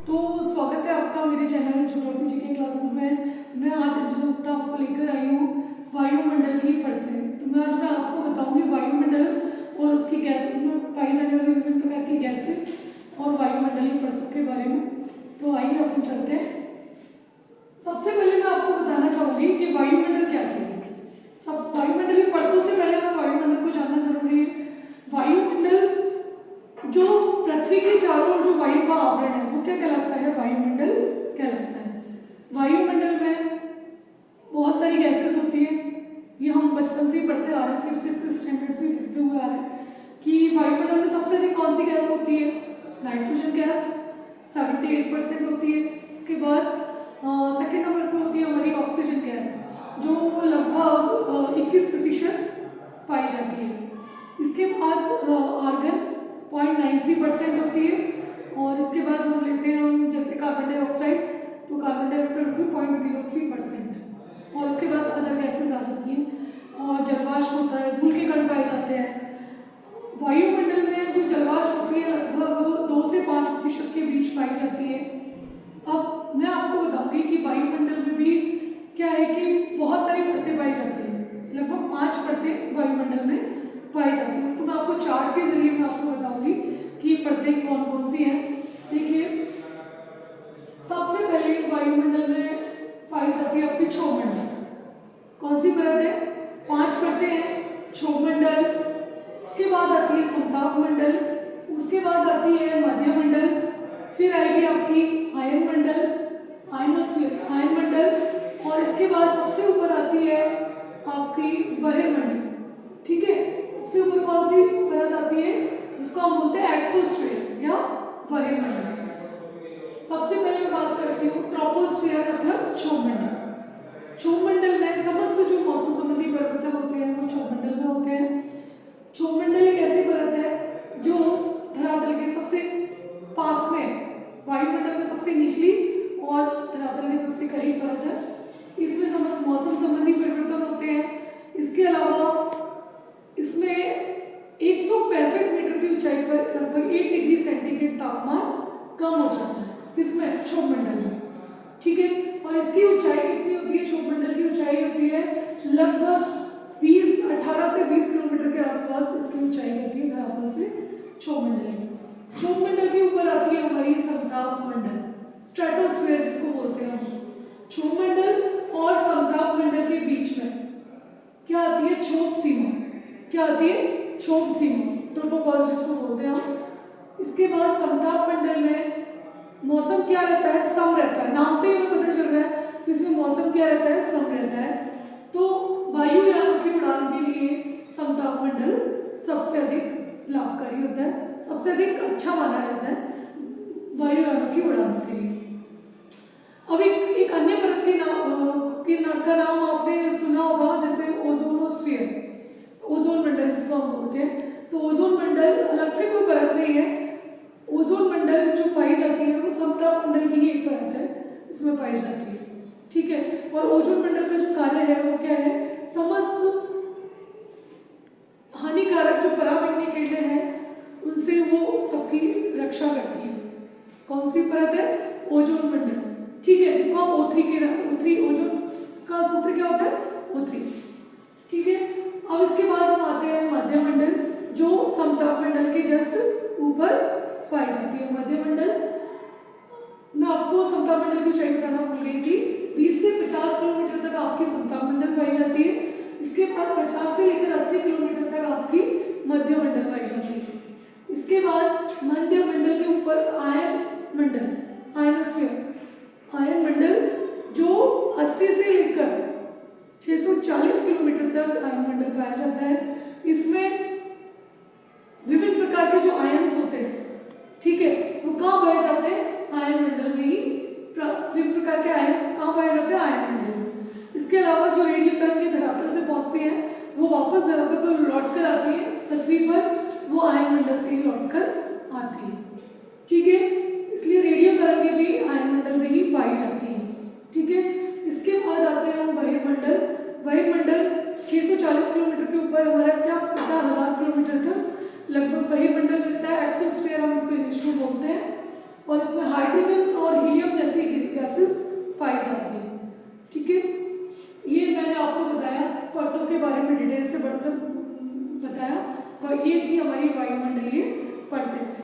तो स्वागत है आपका मेरे चैनल ज्योग्राफी जीके क्लासेस में। मैं आज अंजना गुप्ता आपको लेकर आई हूँ वायुमंडल की परतें। तो मैं आज आपको बताऊंगी वायुमंडल और उसकी गैसेस में पाई जाने वाली विभिन्न प्रकार की गैसें और वायुमंडलीय परतों के बारे में। तो आइए अपन चलते हैं। सबसे पहले मैं आपको बताना चाहूँगी कि वायुमंडल क्या चीज़ है। सब वायुमंडलीय परतों से पहले हमें वायुमंडल को जानना जरूरी है। वायुमंडल जो पृथ्वी के चारों ओर जो वायु का आवरण है वो क्या कहलाता है? वायुमंडल कहलाता है। वायुमंडल में बहुत सारी गैसेस होती है। ये हम बचपन से ही पढ़ते आ रहे हैं, 5th 6th स्टैंडर्ड से पढ़ते हुए आ रहे हैं कि वायुमंडल में सबसे अधिक कौन सी गैस होती है? नाइट्रोजन गैस 78% होती है। इसके बाद सेकेंड नंबर पर होती है हमारी ऑक्सीजन गैस जो लगभग 21% पाई जाती है। इसके बाद आर्गन 0.93% होती है। और इसके बाद हम लेते हैं हम जैसे कार्बन डाइऑक्साइड, तो कार्बन डाइऑक्साइड होती है 0.03%। और इसके बाद अदर गैसेस आ जाती हैं और जलवाष्प होता है, धूल के कण पाए जाते हैं। वायुमंडल में जो जलवाष्प होती है लगभग 2 से 5% के बीच पाई जाती है। अब मैं आपको बताऊंगी कि वायुमंडल में भी क्या है कि बहुत सारी परतें पाई जाती हैं। लगभग 5 परतें वायुमंडल में पाई जाती है। इसको मैं आपको चार्ट के जरिए मैं आपको बताऊंगी कि परतें कौन कौन सी हैं। देखिए, सबसे पहले वायुमंडल में पाई जाती है आपकी क्षोभमंडल। कौन सी परत है? 5 परतें हैं क्षोभमंडल। इसके बाद आती है संताप मंडल, उसके बाद आती है मध्यमंडल, फिर आएगी आपकी आयन मंडल, आयनोस्फीयर आयन मंडल, और इसके बाद सबसे ऊपर आती है आपकी बहिर्मंडल। ठीक है, सबसे ऊपर कौन सी परत आती है जिसको हम बोलते हैं एक्सोस्फीयर या बहिर्मंडल। सबसे पहले मैं बात करती हूँ ट्रोपोस्फीयर मतलब क्षोभमंडल। क्षोभमंडल में समस्त जो मौसम संबंधी परिवर्तन होते हैं वो क्षोभमंडल में होते हैं। क्षोभमंडल एक ऐसी परत है जो धरातल के सबसे पास में, वायुमंडल में सबसे निचली और धरातल के सबसे करीब परत है। इसमें समस्त मौसम संबंधी परिवर्तन होते हैं। इसके अलावा इसमें 165 मीटर की ऊंचाई पर लगभग 1 डिग्री सेंटीग्रेड तापमान कम हो जाता है। किसमें? क्षोभमंडल में। ठीक है, और इसकी ऊंचाई कितनी होती है? क्षोभमंडल की ऊंचाई होती है लगभग 18 से 20 किलोमीटर के आसपास इसकी ऊंचाई होती है धरातल से क्षोभमंडल की। क्षोभमंडल के ऊपर आती है हमारी समताप मंडल, स्ट्रेटोस्फीयर जिसको बोलते हैं हम। क्षोभमंडल और समताप मंडल के बीच में क्या आती है? क्षोभ सीमा। क्या आती है? क्षोभ सीमा, ट्रोपोपॉज जिसको बोलते हैं हम। इसके बाद समताप मंडल में मौसम क्या रहता है? सम रहता है। नाम से ही हमें पता चल रहा है तो इसमें मौसम क्या रहता है? सम रहता है। तो वायुयानों की उड़ान के लिए समताप मंडल सबसे अधिक लाभकारी होता है, सबसे अधिक अच्छा माना जाता है वायुयानों की उड़ान के लिए। अब एक अन्य परत का नाम आपने सुना होगा, जैसे ओजोनोस्फीयर, ओजोन मंडल जिसको हम बोलते हैं। तो ओजोन मंडल अलग से कोई परत नहीं है। ओजोन मंडल जो पाई जाती है वो समताप मंडल की ही एक परत है, इसमें पाई जाती है। ठीक है, और ओजोन मंडल का जो कार्य है वो क्या है? समस्त हानिकारक जो पराबैंगनी किरणें हैं उनसे वो सबकी रक्षा करती है। कौन सी परत है? ओजोन मंडल। ठीक है, जिसको हम O3 ओजोन का सूत्र क्या होता है? O3। ठीक है, अब इसके बाद हम आते हैं मध्यमंडल जो समताप मंडल के जस्ट ऊपर पाई जाती है। मध्यमंडल मैं आपको समताप मंडल की ऊंचाई बताना भूल गई थी। 20 से 50 किलोमीटर तक आपकी समताप मंडल पाई जाती है। इसके बाद 50 से लेकर 80 किलोमीटर तक आपकी मध्यमंडल पाई जाती है। इसके बाद मध्यमंडल के ऊपर आयन मंडल, आयनोस्फीयर आयन मंडल जो 80 से लेकर 640 किलोमीटर तक आयन मंडल पाया जाता है। इसमें विभिन्न प्रकार के जो आयन्स होते हैं, ठीक है, वो कहाँ पाए जाते हैं? आयन मंडल में ही। विभिन्न प्रकार के आयन्स कहाँ पाए जाते हैं? आयन मंडल में। इसके अलावा जो रेडियो तरंगें धरातल से पहुंचती हैं वो वापस धरातल पर लौट कर आती है पृथ्वी पर, वो आयन मंडल से ही लौट कर आती है। ठीक है, इसलिए रेडियो तरंगें भी आयन मंडल में ही पाई जाती हैं। ठीक है, इसके बाद आते हैं हम बहिर्मंडल। बहिर्मंडल 640 किलोमीटर के ऊपर हमारा क्या 50,000 किलोमीटर तक लगभग बहिर्मंडल मिलता है। एक्सोस्फीयर हम इसको इंग्लिश में बोलते हैं। और इसमें हाइड्रोजन और हीलियम जैसी गैसेस पाई जाती है। ठीक है, ये मैंने आपको बताया परतों के बारे में डिटेल से बताया, और ये थी हमारी वायुमंडलीय परतें।